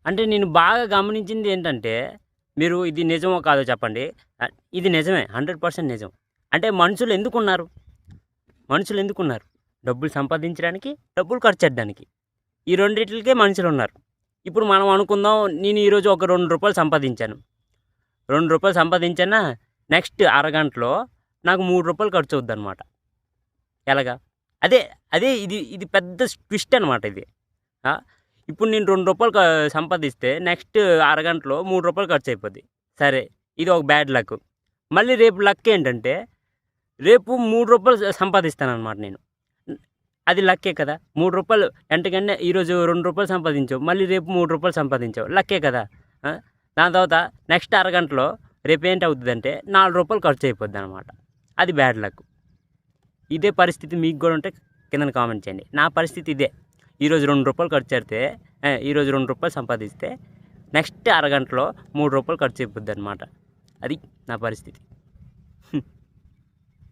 అంటే నేను బాగా గమనించింది ఏంటంటే, మీరు ఇది నిజమో కాదో చెప్పండి. ఇది నిజమే. 100% నిజం. అంటే మనుషులెందుకున్నారు? డబ్బులు సంపాదించడానికి, డబ్బులు ఖర్చెట్టడానికి. ఈ రెండిట్లికే మనుషులున్నారు. ఇప్పుడు మనం అనుకుందాం, నేను ఈరోజు ఒక రూ. 2 సంపాదించాను. రూ. 2 సంపాదించానా, నెక్స్ట్ అరగంటలో నాకు రూ. 3 ఖర్చవుద్దనమాట. ఎలాగా? అదే అదే ఇది పెద్ద ట్విస్ట్ అనమాట ఇది. ఇప్పుడు నేను రూ. 2 సంపాదిస్తే నెక్స్ట్ అరగంటలో రూ. 3 ఖర్చయిపోద్ది. సరే, ఇది ఒక బ్యాడ్ లక్. మళ్ళీ రేపు లక్ ఏంటంటే, రేపు రూ. 3 సంపాదిస్తాననమాట నేను. అది లక్కే కదా! రూ. 3 ఎంతకన్నా ఈరోజు రూ. 2 సంపాదించావు. మళ్ళీ రేపు రూ. 3 సంపాదించావు. లక్కే కదా! దాని తర్వాత నెక్స్ట్ అరగంటలో రేపేంటవుద్దంటే రూ. 4 ఖర్చయిపోద్దనమాట. అది బ్యాడ్ లక్. ఇదే పరిస్థితి మీకు కూడా ఉంటే కిందన కామెంట్ చేయండి. నా పరిస్థితి ఇదే. ఈరోజు రూ. 2 ఖర్చెడితే ఈరోజు రూ. 2 సంపాదిస్తే నెక్స్ట్ అరగంటలో రూ. 3 ఖర్చయిపోద్దనమాట. అది నా పరిస్థితి.